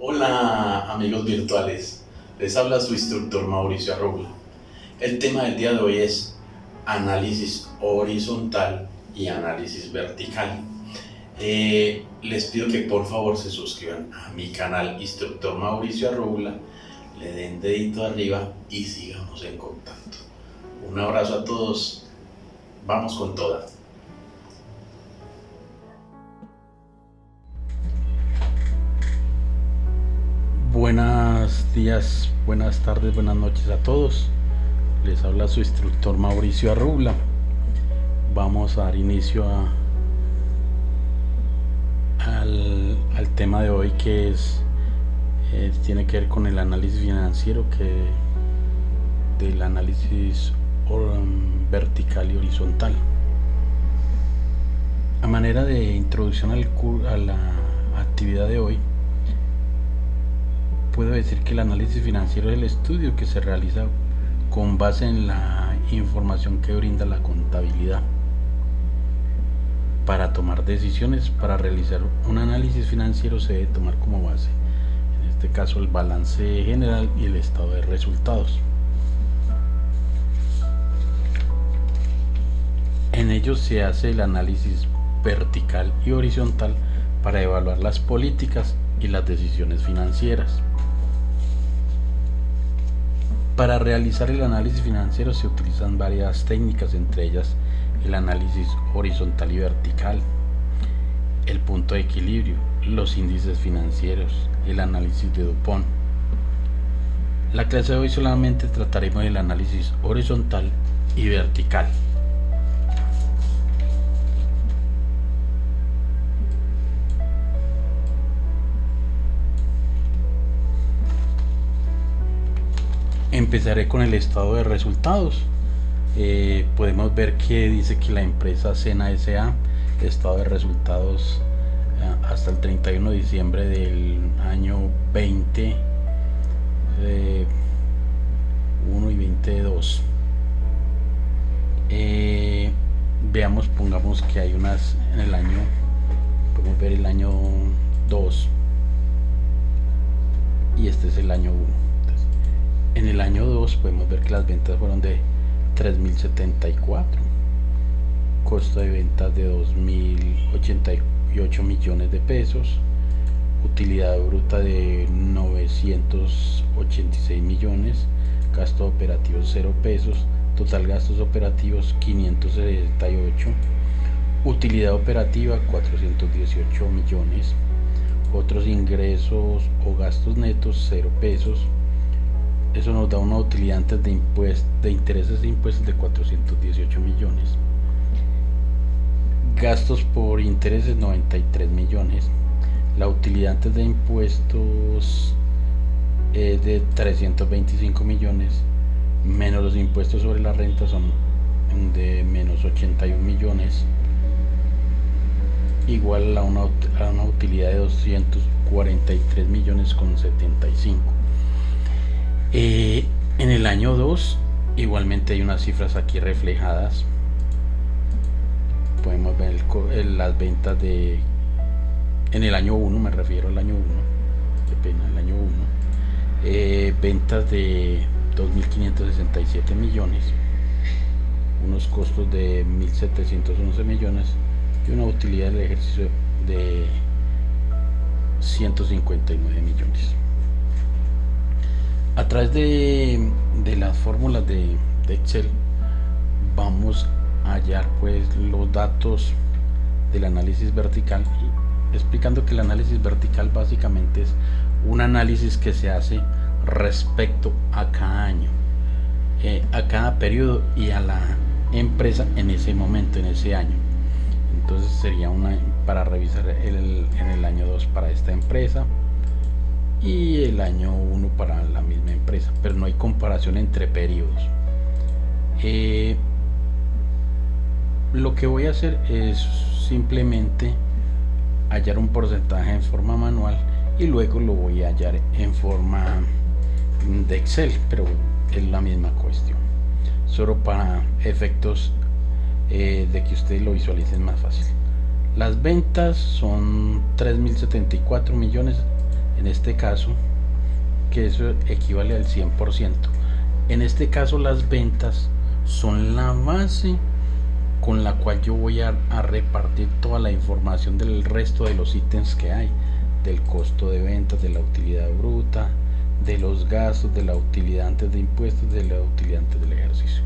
Hola amigos virtuales, les habla su instructor Mauricio Arrubla. El tema del día de hoy es análisis horizontal y análisis vertical. Les pido que por favor se suscriban a mi canal Instructor Mauricio Arrubla, le den dedito arriba y sigamos en contacto. Un abrazo a todos, vamos con toda. Buenos días, buenas tardes, buenas noches a todos. Les habla su instructor Mauricio Arrubla. Vamos a dar inicio al tema de hoy, que tiene que ver con el análisis financiero, del análisis vertical y horizontal. A manera de introducción a la actividad de hoy, puedo decir que el análisis financiero es el estudio que se realiza con base en la información que brinda la contabilidad para tomar decisiones. Para realizar un análisis financiero se debe tomar como base, en este caso, el balance general y el estado de resultados. En ellos se hace el análisis vertical y horizontal para evaluar las políticas y las decisiones financieras. Para realizar el análisis financiero se utilizan varias técnicas, entre ellas el análisis horizontal y vertical, el punto de equilibrio, los índices financieros, el análisis de Dupont. La clase de hoy solamente trataremos del análisis horizontal y vertical. Empezaré con el estado de resultados. Podemos ver que dice que la empresa Sena S.A. estado de resultados hasta el 31 de diciembre del año 2021 y 22. Veamos, pongamos que hay unas en el año, podemos ver el año 2 y este es el año 1. En el año 2 podemos ver que las ventas fueron de 3.074, costo de ventas de 2.088 millones de pesos, utilidad bruta de 986 millones, gastos operativos 0 pesos, total gastos operativos 568, utilidad operativa 418 millones, otros ingresos o gastos netos 0 pesos. Eso nos da una utilidad antes de intereses e impuestos de 418 millones. Gastos por intereses 93 millones. La utilidad antes de impuestos es de 325 millones. Menos los impuestos sobre la renta son de menos 81 millones. Igual a una utilidad de 243 millones con 75. En el año 2 igualmente hay unas cifras aquí reflejadas. Podemos ver las ventas en el año 1, me refiero al año 1, qué pena, el año 1, ventas de 2.567 millones, unos costos de 1.711 millones y una utilidad del ejercicio de 159 millones. A través de las fórmulas de Excel vamos a hallar pues los datos del análisis vertical, explicando que el análisis vertical básicamente es un análisis que se hace respecto a cada año, a cada periodo y a la empresa en ese momento, en ese año. Entonces sería para revisar en el año 2 para esta empresa y el año 1 para la misma empresa, pero no hay comparación entre periodos. Lo que voy a hacer es simplemente hallar un porcentaje en forma manual y luego lo voy a hallar en forma de Excel, pero es la misma cuestión, solo para efectos de que ustedes lo visualicen más fácil. Las ventas son 3.074 millones en este caso, que eso equivale al 100%. En este caso las ventas son la base con la cual yo voy a repartir toda la información del resto de los ítems que hay, del costo de ventas, de la utilidad bruta, de los gastos, de la utilidad antes de impuestos, de la utilidad antes del ejercicio.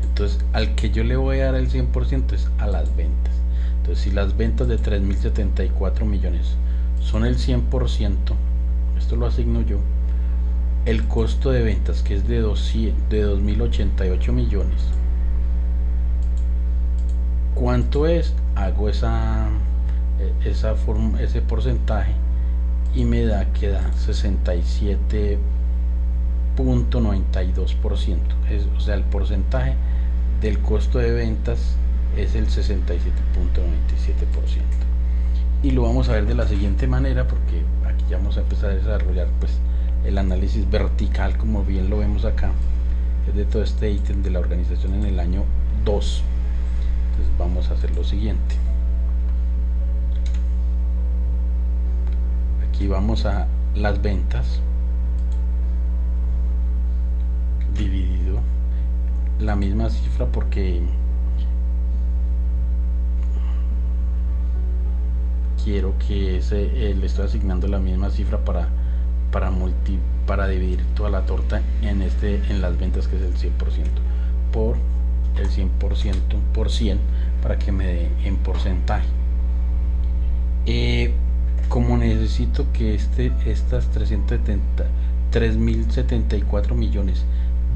Entonces, al que yo le voy a dar el 100% es a las ventas. Entonces, si las ventas de 3.074 millones son el 100%, esto lo asigno yo, el costo de ventas, que es de 2.088 millones, ¿cuánto es? Hago ese porcentaje y me da que da 67.92%. O sea, el porcentaje del costo de ventas es el 67.97%. Y lo vamos a ver de la siguiente manera, porque aquí ya vamos a empezar a desarrollar pues el análisis vertical, como bien lo vemos acá, es de todo este ítem de la organización en el año 2. Entonces vamos a hacer lo siguiente. Aquí vamos a las ventas dividido la misma cifra, porque quiero que le estoy asignando la misma cifra para dividir toda la torta en las ventas, que es el 100%, por el 100% por 100, para que me dé en porcentaje. Como necesito que estas 3.074 millones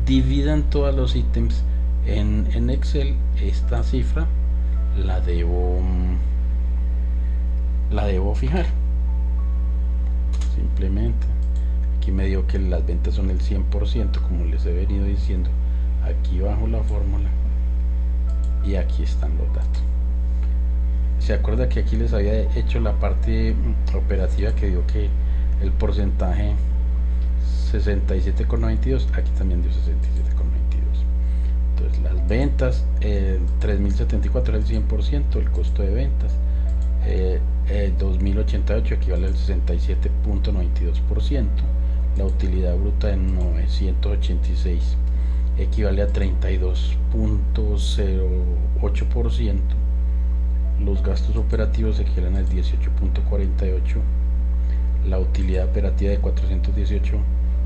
dividan todos los ítems en Excel, esta cifra la debo fijar. Simplemente aquí me dio que las ventas son el 100%, como les he venido diciendo. Aquí bajo la fórmula y aquí están los datos. Se acuerda que aquí les había hecho la parte operativa que dio que el porcentaje 67,92, aquí también dio 67,92. Entonces las ventas, 3.074 es el 100%, el costo de ventas 2.088 equivale al 67.92%, la utilidad bruta de 986 equivale a 32.08%, los gastos operativos equivalen al 18.48%, la utilidad operativa de 418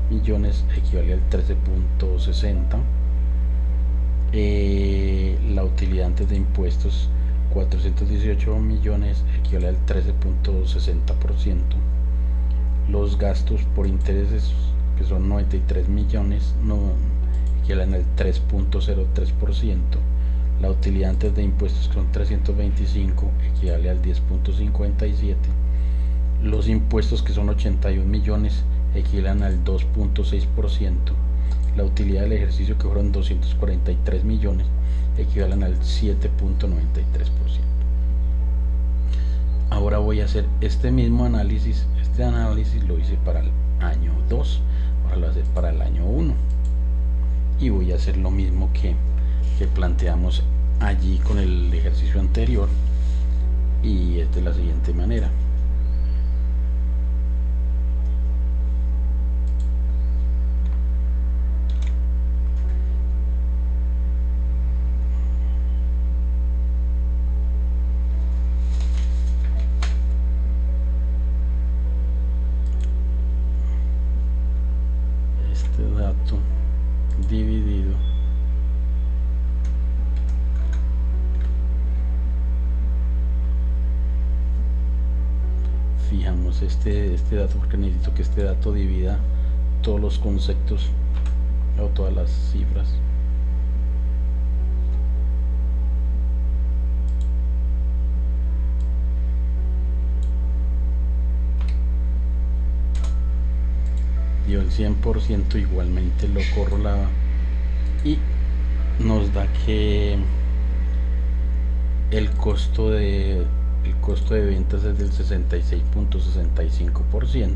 millones equivale al 13.60%, la utilidad antes de impuestos 418 millones equivale al 13.60%, los gastos por intereses, que son 93 millones, equivalen al 3.03%, la utilidad antes de impuestos, que son 325, equivale al 10.57%, los impuestos, que son 81 millones, equivalen al 2.6%, la utilidad del ejercicio, que fueron 243 millones, equivalen al 7.93%. Ahora voy a hacer este mismo análisis. Este análisis lo hice para el año 2, ahora lo voy a hacer para el año 1 y voy a hacer lo mismo que planteamos allí con el ejercicio anterior, y es de la siguiente manera. Dato dividido fijamos este dato, porque necesito que este dato divida todos los conceptos o todas las cifras. Dio el 100%, igualmente lo corro y nos da que el costo de ventas es del 66.65%,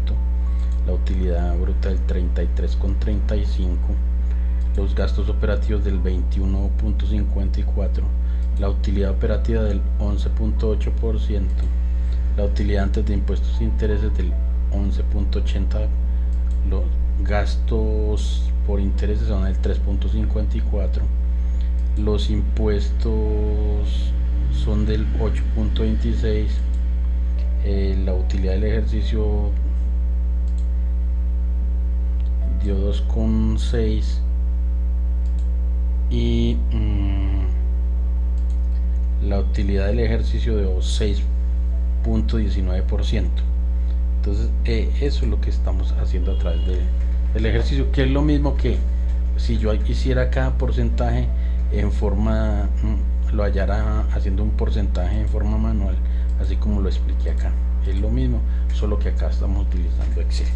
la utilidad bruta del 33.35%, los gastos operativos del 21.54%, la utilidad operativa del 11.8%, la utilidad antes de impuestos e intereses del 11.80, los gastos por intereses son el 3.54, los impuestos son del 8.26, la utilidad del ejercicio dio 2.6 y la utilidad del ejercicio dio 6.19%. Entonces eso es lo que estamos haciendo a través del ejercicio, que es lo mismo que si yo hiciera cada porcentaje en forma, lo hallara haciendo un porcentaje en forma manual, así como lo expliqué acá. Es lo mismo, solo que acá estamos utilizando Excel.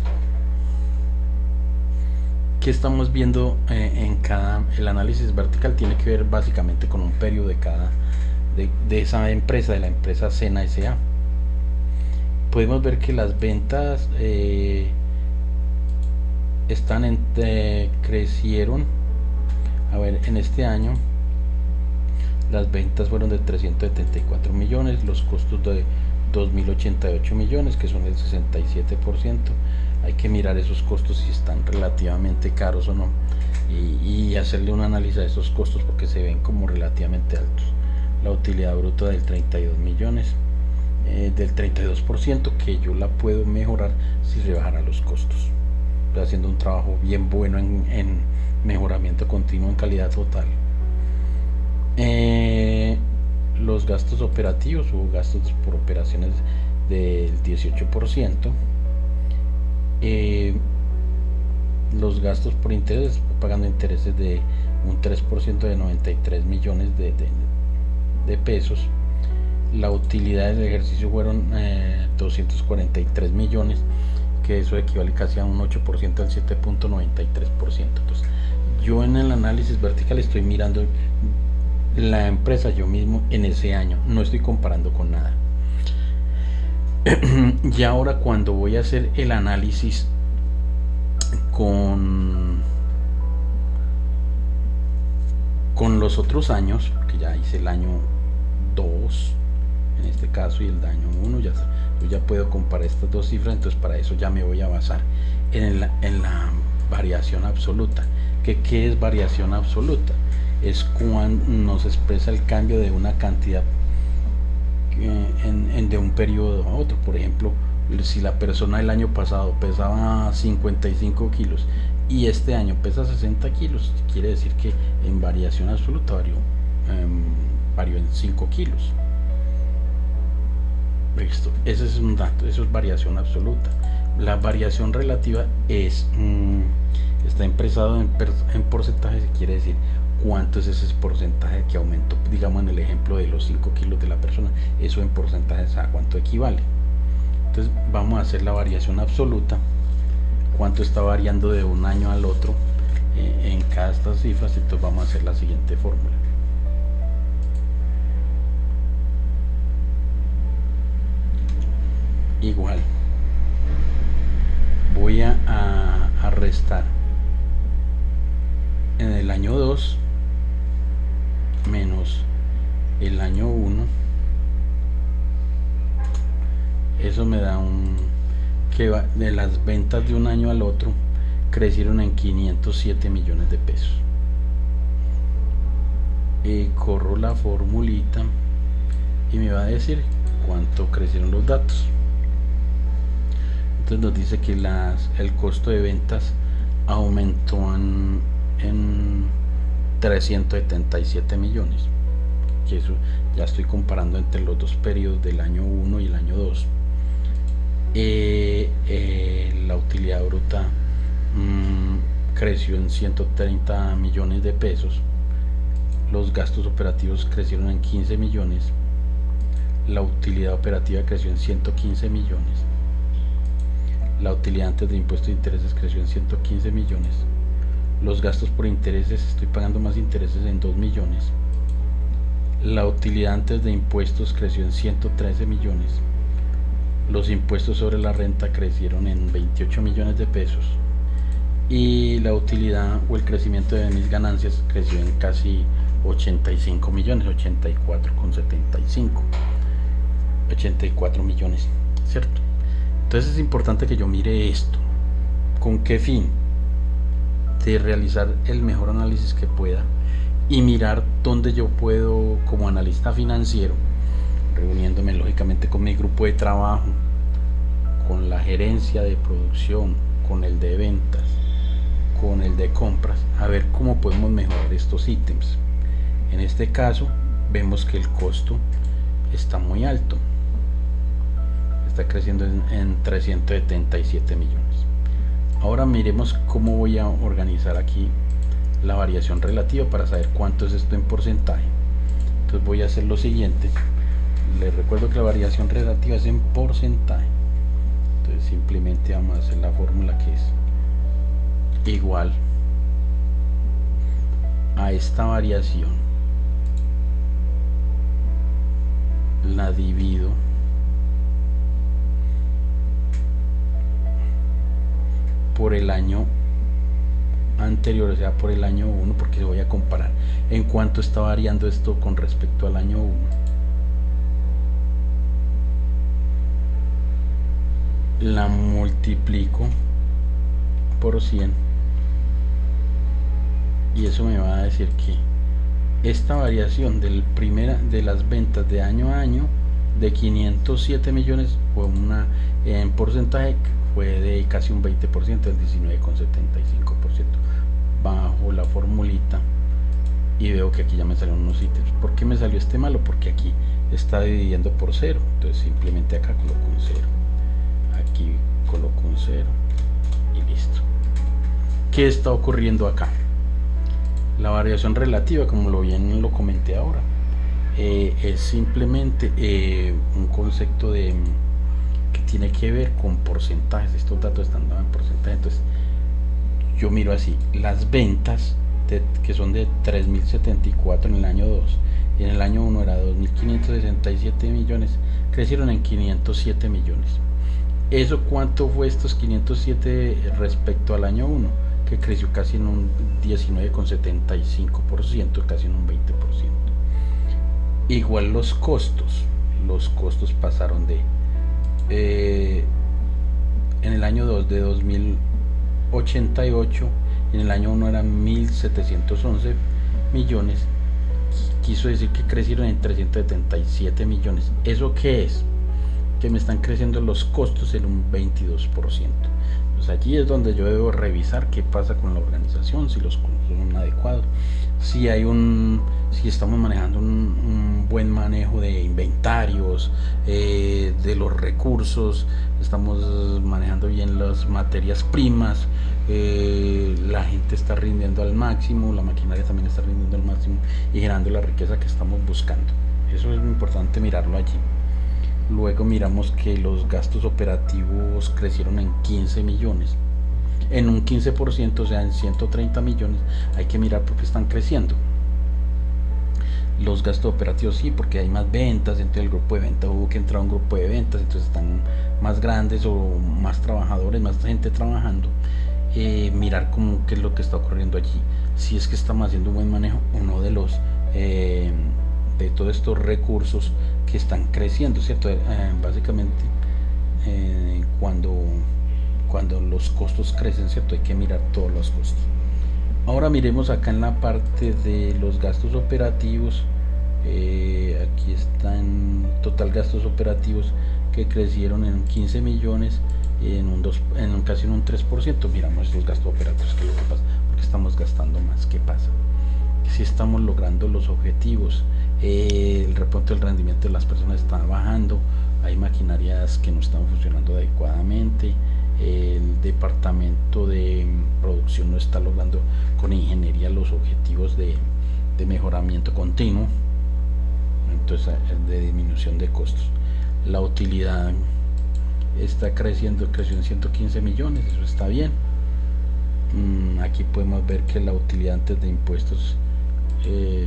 ¿Qué estamos viendo el análisis vertical? Tiene que ver básicamente con un periodo de esa empresa, de la empresa Sena S.A. Podemos ver que las ventas crecieron. A ver, en este año las ventas fueron de 374 millones, los costos de 2.088 millones, que son el 67%. Hay que mirar esos costos si están relativamente caros o no, y hacerle un análisis a esos costos porque se ven como relativamente altos. La utilidad bruta del 32 millones, del 32%, que yo la puedo mejorar si rebajara los costos. Estoy haciendo un trabajo bien bueno en mejoramiento continuo en calidad total. Los gastos operativos o gastos por operaciones del 18%. Los gastos por intereses, pagando intereses de un 3% de 93 millones de pesos. La utilidad del ejercicio fueron 243 millones, que eso equivale casi a un 8% al 7.93%. Entonces yo en el análisis vertical estoy mirando la empresa yo mismo en ese año, no estoy comparando con nada. Y ahora cuando voy a hacer el análisis con los otros años, que ya hice el año 2 en este caso y el año 1, yo ya puedo comparar estas dos cifras. Entonces para eso ya me voy a basar en la variación absoluta. ¿Qué es variación absoluta? Es cuando nos expresa el cambio de una cantidad de un periodo a otro. Por ejemplo, si la persona el año pasado pesaba 55 kilos y este año pesa 60 kilos, quiere decir que en variación absoluta varió en 5 kilos. Listo, ese es un dato, eso es variación absoluta. La variación relativa está expresado en porcentaje, que quiere decir cuánto es ese porcentaje que aumentó. Digamos en el ejemplo de los 5 kilos de la persona, eso en porcentajes a cuánto equivale. Entonces vamos a hacer la variación absoluta, cuánto está variando de un año al otro en cada estas cifras. Entonces vamos a hacer la siguiente fórmula. Igual voy a restar en el año 2 menos el año 1. Eso me da que de las ventas de un año al otro crecieron en 507 millones de pesos. Corro la formulita y me va a decir cuánto crecieron los datos. Entonces nos dice que el costo de ventas aumentó en 377 millones, que eso ya estoy comparando entre los dos periodos del año 1 y el año 2. La utilidad bruta creció en 130 millones de pesos, los gastos operativos crecieron en 15 millones, la utilidad operativa creció en 115 millones, la utilidad antes de impuestos de intereses creció en 115 millones, los gastos por intereses, estoy pagando más intereses en 2 millones, la utilidad antes de impuestos creció en 113 millones, los impuestos sobre la renta crecieron en 28 millones de pesos y la utilidad o el crecimiento de mis ganancias creció en casi 85 millones, 84,75, 84 millones, ¿cierto? Entonces es importante que yo mire esto. ¿Con qué fin? De realizar el mejor análisis que pueda y mirar dónde yo puedo, como analista financiero, reuniéndome lógicamente con mi grupo de trabajo, con la gerencia de producción, con el de ventas, con el de compras, a ver cómo podemos mejorar estos ítems. En este caso vemos que el costo está muy alto, está creciendo en 377 millones. Ahora miremos cómo voy a organizar aquí la variación relativa para saber cuánto es esto en porcentaje. Entonces voy a hacer lo siguiente. Les recuerdo que la variación relativa es en porcentaje. Entonces simplemente vamos a hacer la fórmula que es igual a esta variación, la divido por el año anterior, o sea por el año 1, porque voy a comparar en cuánto está variando esto con respecto al año 1. La multiplico por 100 y eso me va a decir que esta variación de las ventas de año a año de 507 millones fue una, en porcentaje fue de casi un 20%, del 19,75%. Bajo la formulita y veo que aquí ya me salieron unos ítems. ¿Por qué me salió este malo? Porque aquí está dividiendo por 0, entonces simplemente acá coloco un 0, aquí coloco un 0 y listo. ¿Qué está ocurriendo acá? La variación relativa, como lo comenté ahora, es simplemente un concepto que tiene que ver con porcentajes. Estos datos están dados en porcentaje. Entonces yo miro así, las ventas que son de 3.074 en el año 2 y en el año 1 era 2.567 millones, crecieron en 507 millones. ¿Eso cuánto fue estos 507 respecto al año 1? Que creció casi en un 19,75%, casi en un 20%. Igual los costos pasaron de en el año 2 de 2.088 y en el año 1 eran 1.711 millones, quiso decir que crecieron en 377 millones. ¿Eso qué es? Que me están creciendo los costos en un 22%. Pues allí es donde yo debo revisar qué pasa con la organización, si los costos son adecuados, si estamos manejando un buen manejo de inventarios, de los recursos, estamos manejando bien las materias primas, la gente está rindiendo al máximo, la maquinaria también está rindiendo al máximo y generando la riqueza que estamos buscando. Eso es muy importante mirarlo allí. Luego miramos que los gastos operativos crecieron en 15 millones, en un 15%, o sea en 130 millones. Hay que mirar por qué están creciendo los gastos operativos. Sí, porque hay más ventas, dentro del grupo de ventas hubo que entrar a un grupo de ventas, entonces están más grandes o más trabajadores, más gente trabajando. Mirar qué es lo que está ocurriendo allí, si es que estamos haciendo un buen manejo o no de todos estos recursos que están creciendo, ¿cierto? Básicamente cuando los costos crecen, ¿cierto? Hay que mirar todos los costos. Ahora miremos acá en la parte de los gastos operativos. Aquí están total gastos operativos que crecieron en 15 millones casi en un 3%. Miramos los gastos operativos, que es lo que pasa, porque estamos gastando más. ¿Qué pasa? Si estamos logrando los objetivos, el repunte del rendimiento de las personas está bajando, hay maquinarias que no están funcionando adecuadamente, el departamento de producción no está logrando con ingeniería los objetivos de mejoramiento continuo, entonces de disminución de costos. La utilidad está creció en 115 millones, eso está bien. Aquí podemos ver que la utilidad antes de impuestos,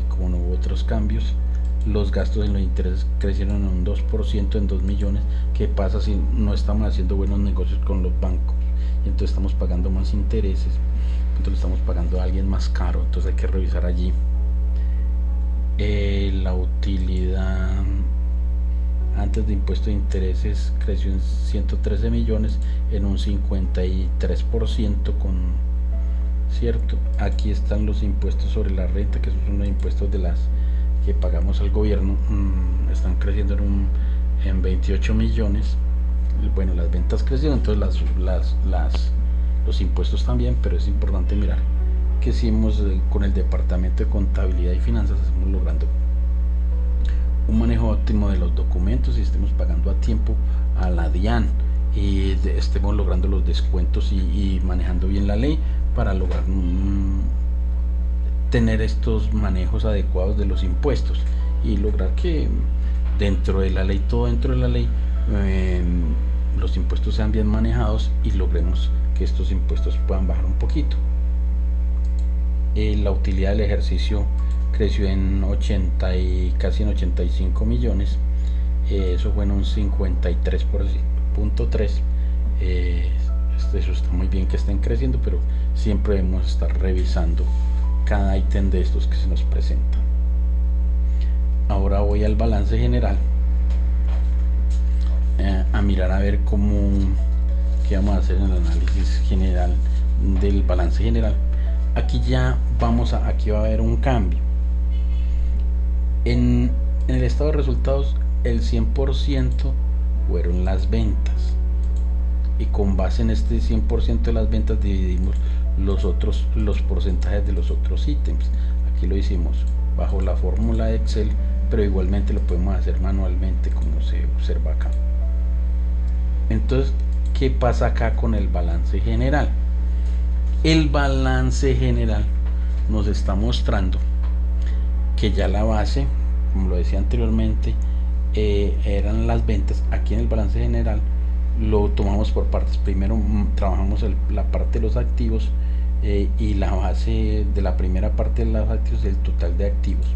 como no hubo otros cambios, los gastos en los intereses crecieron en un 2%, en 2 millones. ¿Qué pasa si no estamos haciendo buenos negocios con los bancos? Y entonces estamos pagando más intereses, entonces estamos pagando a alguien más caro, entonces hay que revisar allí. La utilidad antes de impuesto de intereses creció en 113 millones, en un 53%, cierto. Aquí están los impuestos sobre la renta, que son los impuestos de las que pagamos al gobierno, están creciendo en 28 millones. Bueno, las ventas crecieron, entonces los impuestos también, pero es importante mirar que si con el departamento de contabilidad y finanzas estamos logrando un manejo óptimo de los documentos y estemos pagando a tiempo a la DIAN y estemos logrando los descuentos y manejando bien la ley para lograr tener estos manejos adecuados de los impuestos y lograr que dentro de la ley, todo dentro de la ley, los impuestos sean bien manejados y logremos que estos impuestos puedan bajar un poquito. La utilidad del ejercicio creció en 80 y casi en 85 millones, eso fue en un 53.3%. Eso está muy bien que estén creciendo, pero siempre debemos estar revisando cada ítem de estos que se nos presentan. Ahora voy al balance general, a mirar a ver qué vamos a hacer en el análisis general del balance general. Aquí ya aquí va a haber un cambio. En el estado de resultados, el 100% fueron las ventas, y con base en este 100% de las ventas dividimos los porcentajes de los otros ítems. Aquí lo hicimos bajo la fórmula de Excel, pero igualmente lo podemos hacer manualmente, como se observa acá. Entonces, ¿qué pasa acá con el balance general? El balance general nos está mostrando que ya la base, como lo decía anteriormente, eran las ventas. Aquí en el balance general lo tomamos por partes. Primero trabajamos la parte de los activos, y la base de la primera parte de los activos es el total de activos,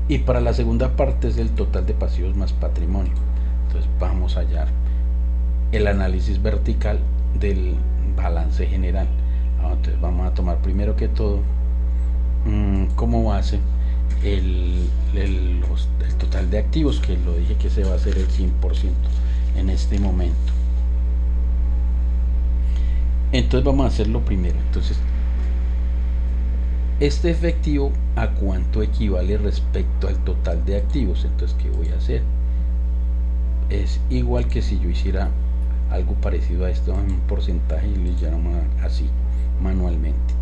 y para la segunda parte es el total de pasivos más patrimonio. Entonces vamos a hallar el análisis vertical del balance general. Entonces vamos a tomar primero que todo como base el total de activos, que lo dije que se va a hacer el 100% en este momento. Entonces vamos a hacerlo primero. Entonces, este efectivo, ¿a cuánto equivale respecto al total de activos? Entonces, ¿qué voy a hacer? Es igual que si yo hiciera algo parecido a esto en un porcentaje y lo hiciéramos así manualmente,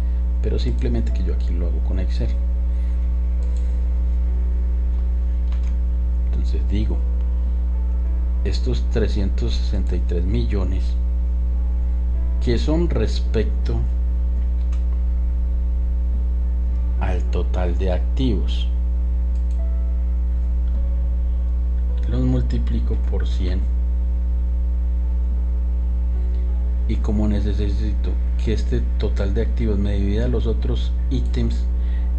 pero simplemente que yo aquí lo hago con Excel. Entonces digo, estos 363 millones que son respecto al total de activos, los multiplico por 100, y como necesito que este total de activos me divida los otros ítems,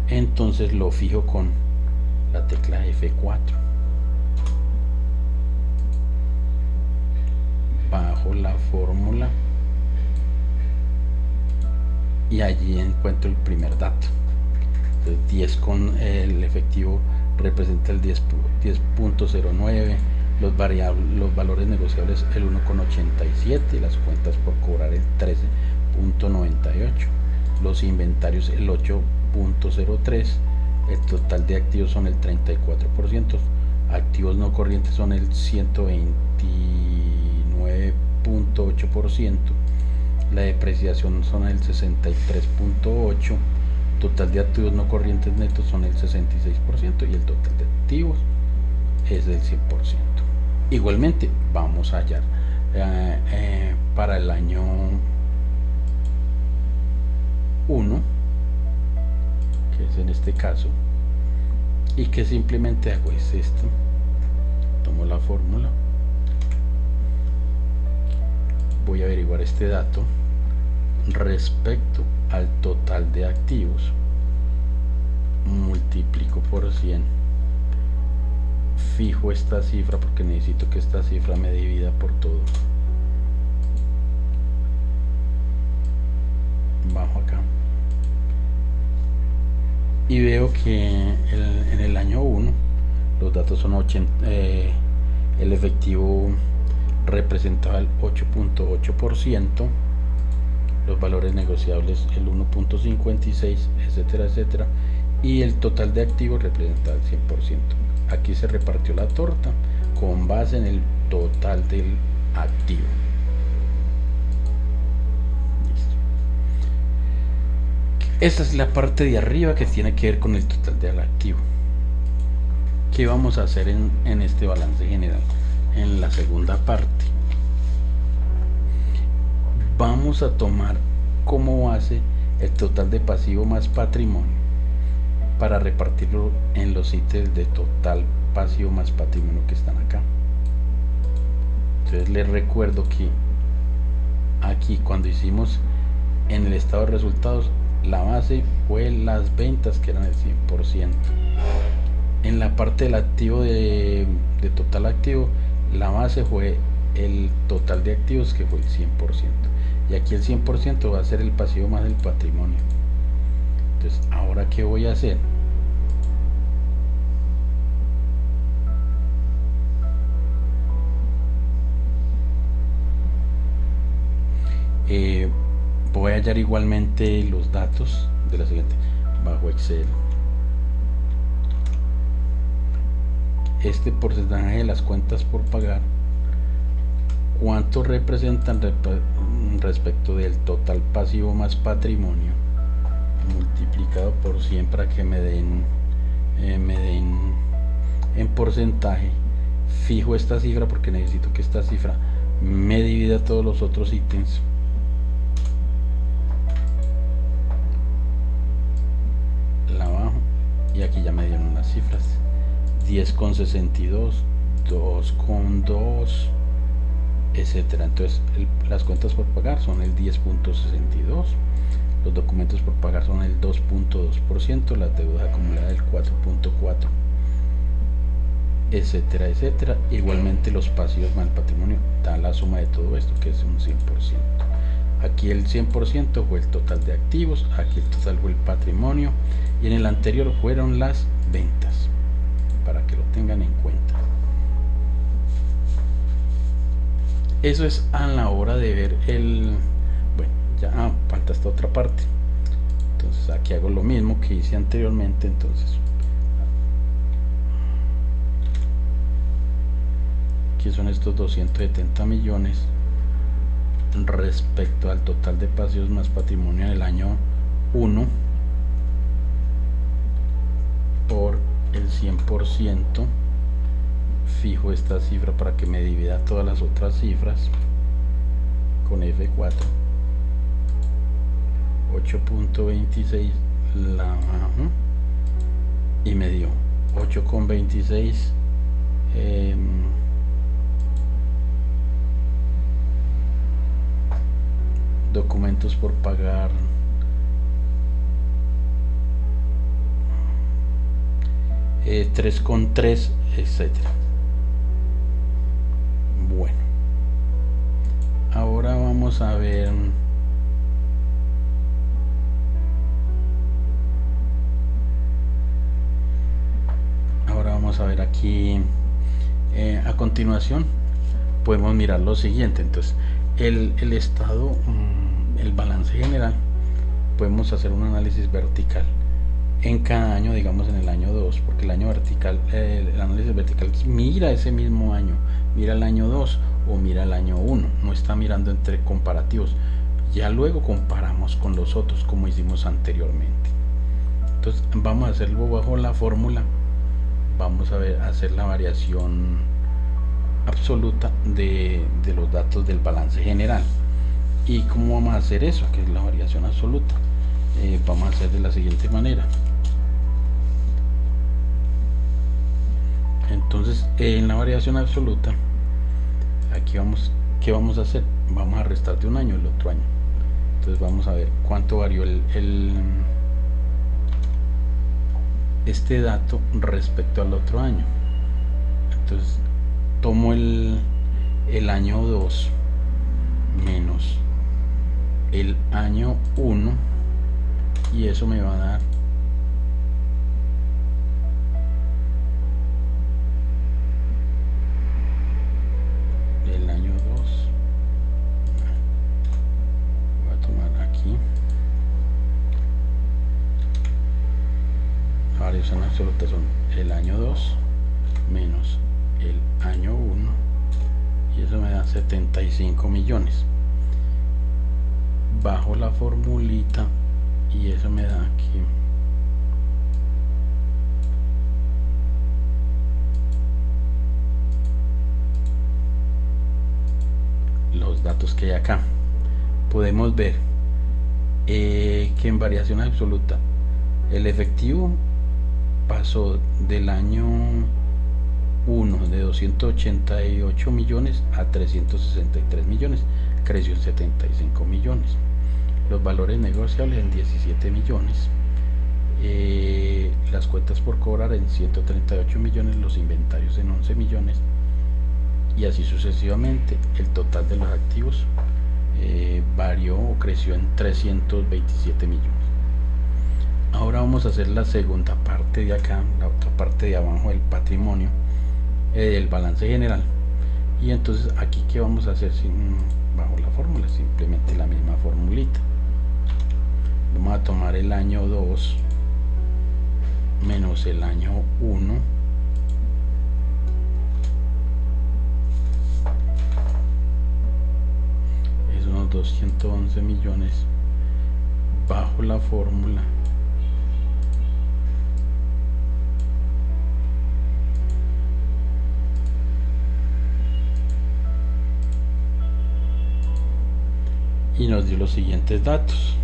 entonces lo fijo con la tecla F4, bajo la fórmula y allí encuentro el primer dato. Entonces 10 con el efectivo representa el 10.09, los valores negociables el 1.87, las cuentas por cobrar el 13.98, los inventarios el 8.03, el total de activos son el 34%, activos no corrientes son el 129.8%, la depreciación son el 63.8%, total de activos no corrientes netos son el 66%, y el total de activos es del 100%. Igualmente vamos a hallar para el año 1, que es en este caso, y que simplemente hago es esto: tomo la fórmula, voy a averiguar este dato respecto al total de activos, multiplico por 100, fijo esta cifra porque necesito que esta cifra me divida por todo, bajo acá y veo que en el año 1 los datos son el el efectivo representaba el 8.8%, los valores negociables el 1.56, etcétera, etcétera, y el total de activos representaba el 100%. Aquí se repartió la torta con base en el total del activo. Listo. Esta es la parte de arriba que tiene que ver con el total del activo. ¿Qué vamos a hacer en este balance general? En la segunda parte vamos a tomar como base el total de pasivo más patrimonio para repartirlo en los ítems de total pasivo más patrimonio que están acá. Entonces les recuerdo que aquí cuando hicimos en el estado de resultados, la base fue las ventas, que eran el 100%. En la parte del activo de total activo, la base fue el total de activos, que fue el 100%. Y aquí el 100% va a ser el pasivo más el patrimonio. Entonces, ¿ahora qué voy a hacer? Voy a hallar igualmente los datos de la siguiente, bajo Excel. Este porcentaje de las cuentas por pagar, ¿cuánto representan respecto del total pasivo más patrimonio multiplicado por 100 para que me den en porcentaje? Fijo esta cifra porque necesito que esta cifra me divida todos los otros ítems. La bajo y aquí ya me dieron las cifras: 10,62, 2,2, etcétera. Entonces las cuentas por pagar son el 10.62, los documentos por pagar son el 2.2%, la deuda acumulada el 4.4, etcétera, etcétera. Igualmente los pasivos más el patrimonio da la suma de todo esto, que es un 100%. Aquí el 100% fue el total de activos, aquí el total fue el patrimonio, y en el anterior fueron las ventas, para que lo tengan en cuenta. Eso es a la hora de ver el... Bueno, ya falta esta otra parte. Entonces aquí hago lo mismo que hice anteriormente. Entonces aquí son estos 270 millones respecto al total de pasivos más patrimonio del año 1 por el 100%. Fijo esta cifra para que me divida todas las otras cifras con F4. 8.26 la bajo y me dio 8,26. Documentos por pagar, eh, 3,3, etcétera. Bueno, ahora vamos a ver aquí, a continuación podemos mirar lo siguiente. Entonces el estado, el balance general, podemos hacer un análisis vertical en cada año, digamos en el año 2, porque el año vertical, el análisis vertical mira ese mismo año, mira el año 2 o mira el año 1, no está mirando entre comparativos. Ya luego comparamos con los otros como hicimos anteriormente. Entonces vamos a hacerlo bajo la fórmula. Vamos a hacer la variación absoluta de los datos del balance general. ¿Y cómo vamos a hacer eso? Que es la variación absoluta. Vamos a hacer de la siguiente manera. Entonces en la variación absoluta, aquí ¿qué vamos a hacer? Vamos a restar de un año el otro año. Entonces vamos a ver cuánto varió este dato respecto al otro año. Entonces tomo el año 2 menos el año 1 y eso me va a dar variación absoluta son el año 2 menos el año 1, y eso me da 75 millones. Bajo la formulita y eso me da aquí los datos que hay acá. Podemos ver que en variación absoluta el efectivo pasó del año 1 de 288 millones a 363 millones, creció en 75 millones. Los valores negociables en 17 millones, las cuentas por cobrar en 138 millones, los inventarios en 11 millones, y así sucesivamente. El total de los activos varió o creció en 327 millones. Ahora vamos a hacer la segunda parte de acá, la otra parte de abajo del patrimonio, del balance general. Y entonces aquí, ¿qué vamos a hacer bajo la fórmula? Simplemente la misma formulita. Vamos a tomar el año 2 menos el año 1, es unos 211 millones bajo la fórmula y nos dio los siguientes datos.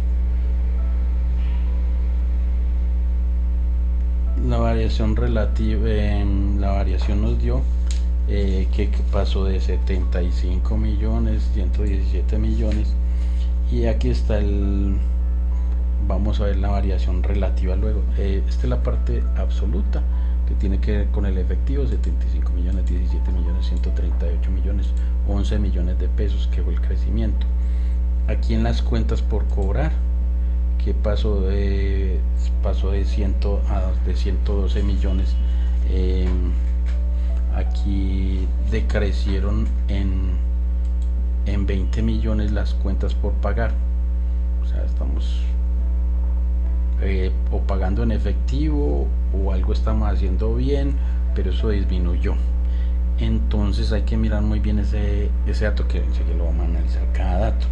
La variación relativa, la variación nos dio que pasó de 75 millones, 117 millones, y aquí está vamos a ver la variación relativa luego. Esta es la parte absoluta, que tiene que ver con el efectivo: 75 millones, 17 millones, 138 millones, 11 millones de pesos, que fue el crecimiento. Aquí en las cuentas por cobrar, que pasó de 112 millones, aquí decrecieron en 20 millones las cuentas por pagar. O sea, estamos o pagando en efectivo o algo estamos haciendo bien, pero eso disminuyó. Entonces hay que mirar muy bien ese dato, que lo vamos a analizar cada dato.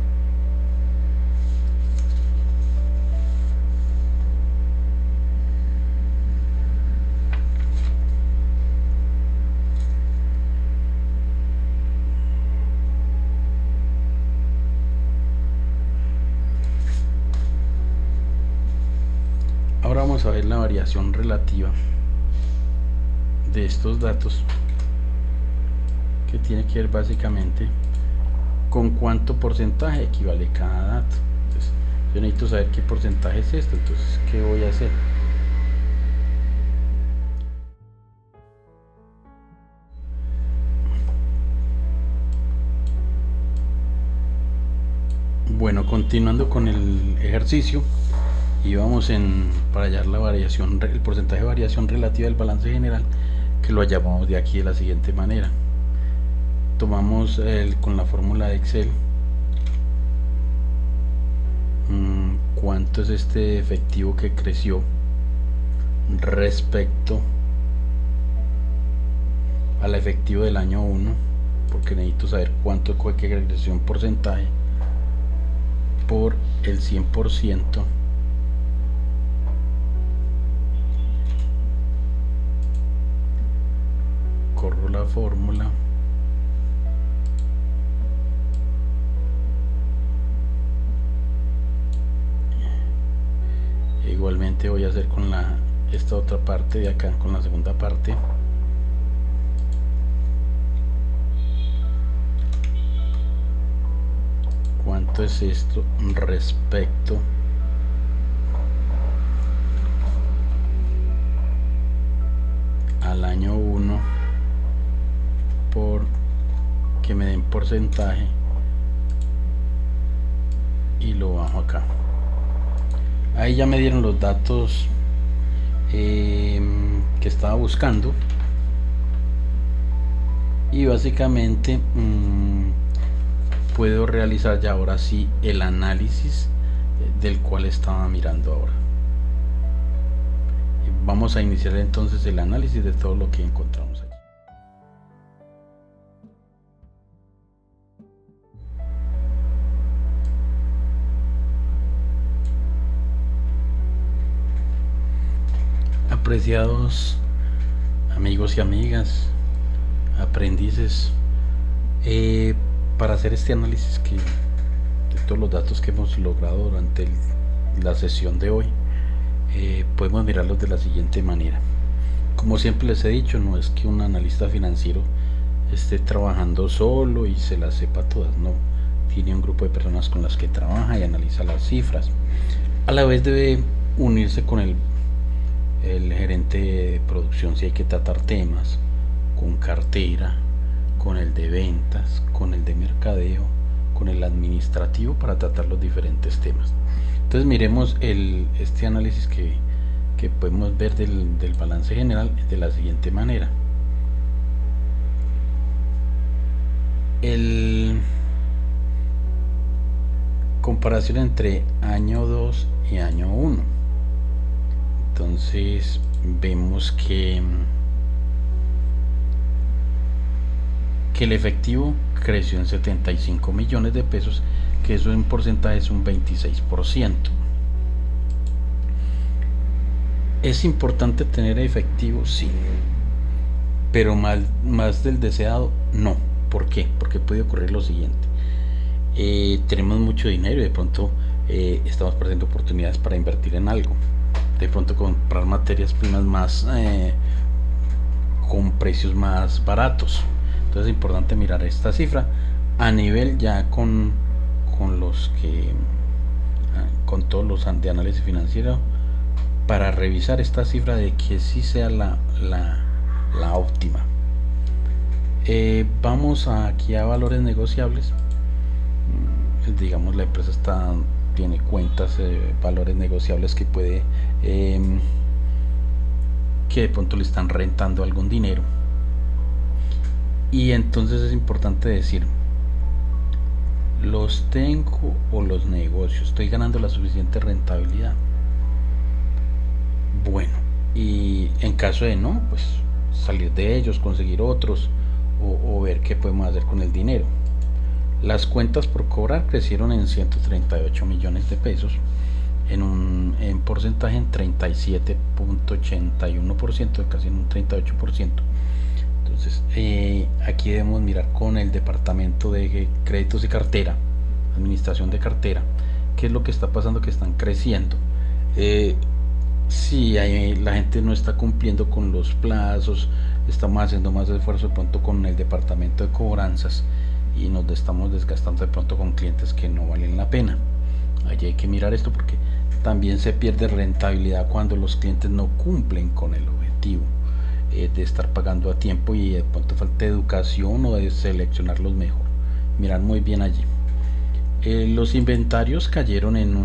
Ahora vamos a ver la variación relativa de estos datos, que tiene que ver básicamente con cuánto porcentaje equivale cada dato. Entonces, yo necesito saber qué porcentaje es esto. Entonces, ¿qué voy a hacer? Bueno, continuando con el ejercicio, y vamos para hallar la variación, el porcentaje de variación relativa del balance general, que lo hallamos de aquí de la siguiente manera. Tomamos con la fórmula de Excel, cuánto es este efectivo que creció respecto al efectivo del año 1, porque necesito saber cuánto fue que creció en porcentaje, por el 100%. Corro la fórmula, e igualmente voy a hacer con esta otra parte de acá, con la segunda parte. ¿Cuánto es esto respecto al año 1? Por que me den porcentaje, y lo bajo acá. Ahí ya me dieron los datos que estaba buscando, y básicamente puedo realizar ya ahora sí el análisis del cual estaba mirando ahora. vamos a iniciar entonces el análisis de todo lo que encontramos allí. Apreciados amigos y amigas, aprendices, para hacer este análisis de todos los datos que hemos logrado durante la sesión de hoy, podemos mirarlos de la siguiente manera. Como siempre les he dicho, no es que un analista financiero esté trabajando solo y se las sepa todas, no. Tiene un grupo de personas con las que trabaja y analiza las cifras. A la vez debe unirse con el gerente de producción si hay que tratar temas, con cartera, con el de ventas, con el de mercadeo, con el administrativo para tratar los diferentes temas. Entonces miremos este análisis que podemos ver del balance general de la siguiente manera. Comparación entre año 2 y año 1. Entonces vemos que el efectivo creció en 75 millones de pesos, que eso en porcentaje es un 26%. ¿Es importante tener efectivo? Sí, pero más del deseado, no. ¿Por qué? Porque puede ocurrir lo siguiente. Tenemos mucho dinero y de pronto estamos perdiendo oportunidades para invertir en algo. De pronto comprar materias primas más con precios más baratos. Entonces es importante mirar esta cifra a nivel ya con todos los de análisis financiero, para revisar esta cifra de que sí sea la óptima. Vamos aquí a valores negociables. Digamos, la empresa tiene cuentas, valores negociables que puede que de pronto le están rentando algún dinero, y entonces es importante decir, los tengo o los negocio, estoy ganando la suficiente rentabilidad. Bueno, y en caso de no, pues salir de ellos, conseguir otros, o ver qué podemos hacer con el dinero. Las cuentas por cobrar crecieron en 138 millones de pesos, en porcentaje en 37.81%, casi en un 38%. Entonces aquí debemos mirar con el departamento de créditos y cartera, administración de cartera, qué es lo que está pasando, que están creciendo. Si la gente no está cumpliendo con los plazos, estamos haciendo más esfuerzo de pronto con el departamento de cobranzas y nos estamos desgastando de pronto con clientes que no valen la pena. Allí hay que mirar esto, porque también se pierde rentabilidad cuando los clientes no cumplen con el objetivo de estar pagando a tiempo, y de pronto falta educación o de seleccionarlos mejor. Mirar muy bien allí. Los inventarios cayeron en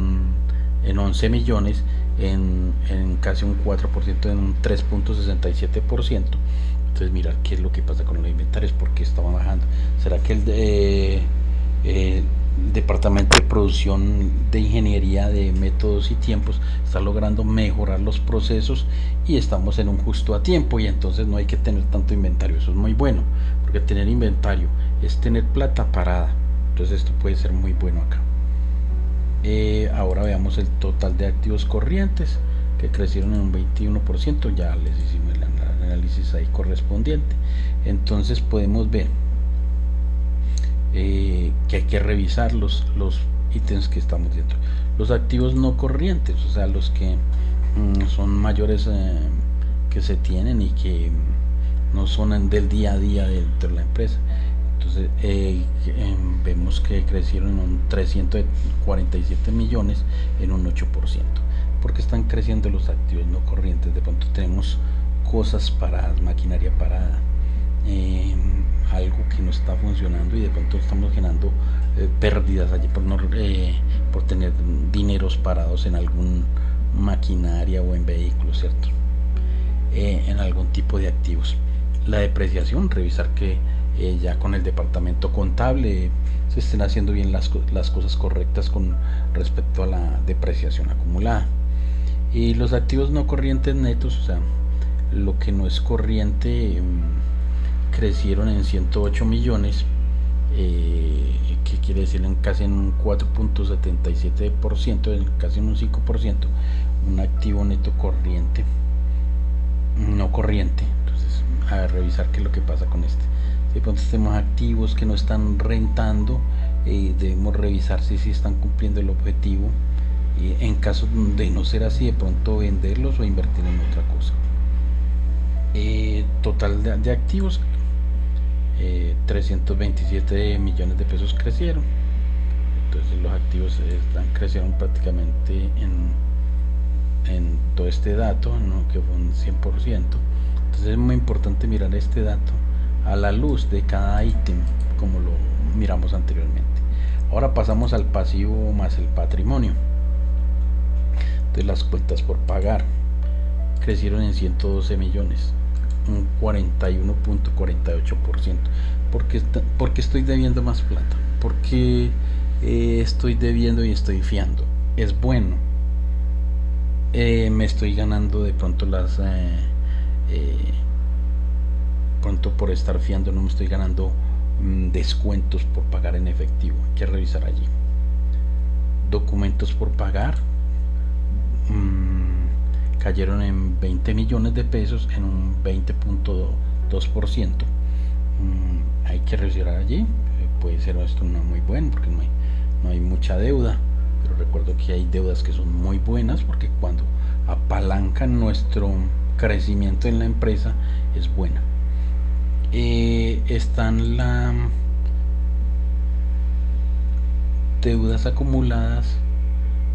11 millones, en casi un 4%, en un 3.67%. Entonces mirar qué es lo que pasa con los inventarios, por qué estaban bajando. ¿Será que el departamento de producción de ingeniería de métodos y tiempos está logrando mejorar los procesos y estamos en un justo a tiempo, y entonces no hay que tener tanto inventario? Eso es muy bueno, porque tener inventario es tener plata parada. Entonces esto puede ser muy bueno acá. Ahora veamos el total de activos corrientes, que crecieron en un 21%. Ya les hicimos el análisis ahí correspondiente. Entonces podemos ver que hay que revisar los ítems que estamos viendo. Los activos no corrientes, o sea, los que son mayores que se tienen y que no son del día a día dentro de la empresa. Entonces vemos que crecieron en un 347 millones, en un 8%. Porque están creciendo los activos no corrientes. De pronto tenemos cosas paradas, maquinaria parada, algo que no está funcionando, y de pronto estamos generando pérdidas allí por tener dineros parados en algún maquinaria o en vehículos, ¿cierto? En algún tipo de activos. La depreciación, revisar que ya con el departamento contable se estén haciendo bien las cosas correctas con respecto a la depreciación acumulada. Y los activos no corrientes netos, o sea, lo que no es corriente, crecieron en 108 millones, que quiere decir casi en un 4.77%, casi en un 5%, un activo neto corriente, no corriente. Entonces, a revisar qué es lo que pasa con este. Si de pronto tenemos activos que no están rentando, debemos revisar si están cumpliendo el objetivo. En caso de no ser así, de pronto venderlos o invertir en otra cosa. Total de activos, 327 millones de pesos crecieron. Entonces los activos crecieron prácticamente en todo este dato, ¿no? Que fue un 100%. Entonces es muy importante mirar este dato a la luz de cada ítem, como lo miramos anteriormente. Ahora pasamos al pasivo más el patrimonio. Entonces las cuentas por pagar crecieron en 112 millones, un 41.48%. Porque estoy debiendo más plata, porque estoy debiendo y estoy fiando. Es bueno. Me estoy ganando de pronto pronto por estar fiando no me estoy ganando descuentos por pagar en efectivo. Hay que revisar allí. Documentos por pagar cayeron en 20 millones de pesos, en un 20.2%. Hay que revisar allí. Puede ser esto no muy bueno porque no hay mucha deuda, pero recuerdo que hay deudas que son muy buenas porque cuando apalancan nuestro crecimiento en la empresa es buena. Están las deudas acumuladas.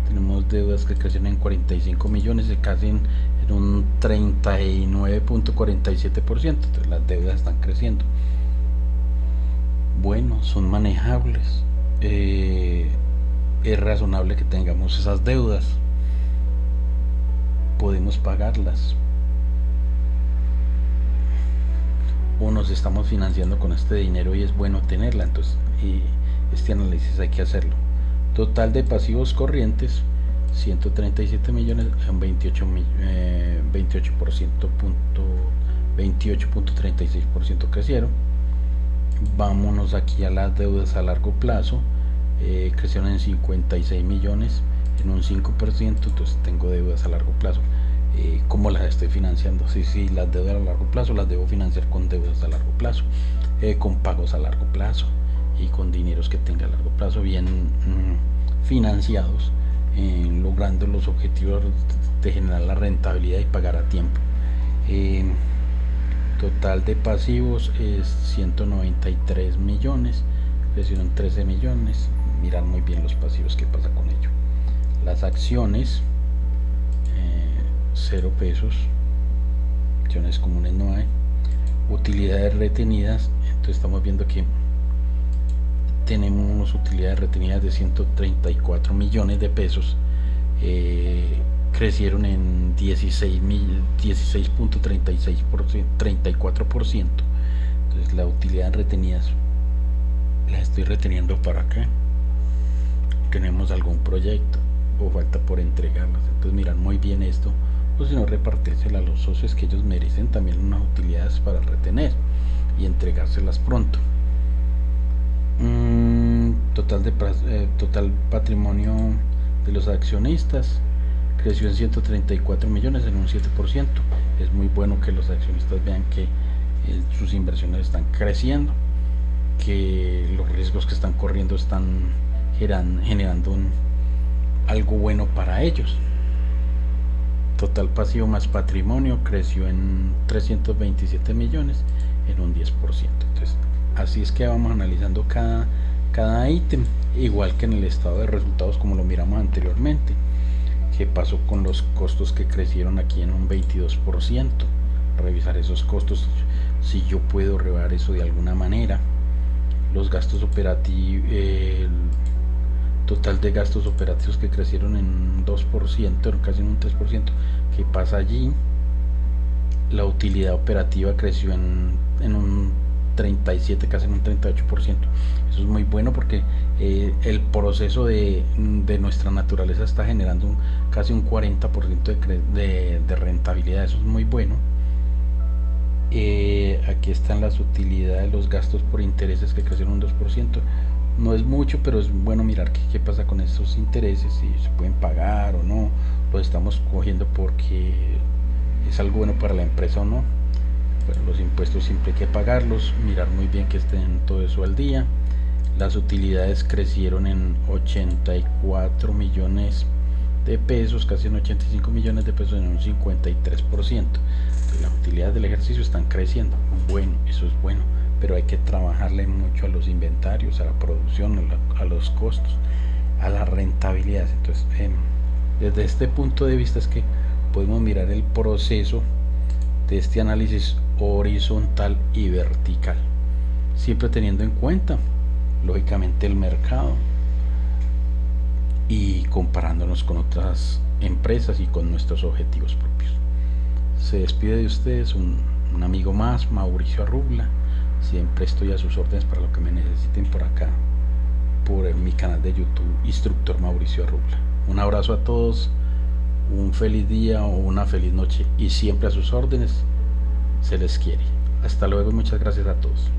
Tenemos deudas que crecieron en 45 millones, casi en un 39.47%. Entonces las deudas están creciendo. Bueno, son manejables. Es razonable que tengamos esas deudas. Podemos pagarlas. O nos estamos financiando con este dinero y es bueno tenerla. Entonces, este análisis hay que hacerlo. Total de pasivos corrientes, 137 millones, en 28.36% crecieron. Vámonos aquí a las deudas a largo plazo, crecieron en 56 millones, en un 5%. Entonces tengo deudas a largo plazo. ¿Cómo las estoy financiando? Sí, las deudas a largo plazo las debo financiar con deudas a largo plazo, con pagos a largo plazo y con dineros que tenga a largo plazo bien financiados, logrando los objetivos de generar la rentabilidad y pagar a tiempo. Total de pasivos es 193 millones, crecieron 13 millones. Mirar muy bien los pasivos, qué pasa con ello. Las acciones, 0 pesos, acciones comunes no hay. Utilidades retenidas, entonces estamos viendo que tenemos utilidades retenidas de 134 millones de pesos, crecieron en 16.34%. Entonces la utilidad retenidas la estoy reteniendo para acá. Tenemos algún proyecto o falta por entregarlas, entonces miran muy bien esto, o si no, repartírsela a los socios, que ellos merecen también unas utilidades para retener y entregárselas pronto. Total patrimonio de los accionistas creció en 134 millones, en un 7%. Es muy bueno que los accionistas vean que sus inversiones están creciendo, que los riesgos que están corriendo están generando algo bueno para ellos. Total pasivo más patrimonio creció en 327 millones, en un 10%. Entonces, así es que vamos analizando cada ítem, igual que en el estado de resultados, como lo miramos anteriormente. ¿Qué pasó con los costos que crecieron aquí en un 22%? Revisar esos costos, si yo puedo rebajar eso de alguna manera. Los gastos operativos, el total de gastos operativos que crecieron en un 2%, casi en un 3%. ¿Qué pasa allí? La utilidad operativa creció en un 37, casi en un 38%. Eso es muy bueno porque el proceso de nuestra naturaleza está generando casi un 40% de rentabilidad. Eso es muy bueno. Aquí están las utilidades, los gastos por intereses que crecieron un 2%. No es mucho, pero es bueno mirar qué pasa con estos intereses, si se pueden pagar o no, los estamos cogiendo porque es algo bueno para la empresa o no. Bueno, los impuestos siempre hay que pagarlos, mirar muy bien que estén todo eso al día. Las utilidades crecieron en 84 millones de pesos, casi en 85 millones de pesos, en un 53%. Entonces, las utilidades del ejercicio están creciendo. Bueno, eso es bueno, pero hay que trabajarle mucho a los inventarios, a la producción, a los costos, a la rentabilidad. Entonces, desde este punto de vista es que podemos mirar el proceso de este análisis horizontal y vertical, siempre teniendo en cuenta lógicamente el mercado y comparándonos con otras empresas y con nuestros objetivos propios. Se despide de ustedes un amigo más, Mauricio Arrubla. Siempre estoy a sus órdenes para lo que me necesiten por acá, por mi canal de YouTube, Instructor Mauricio Arrubla. Un abrazo a todos, un feliz día o una feliz noche, y siempre a sus órdenes, se les quiere. Hasta luego y muchas gracias a todos.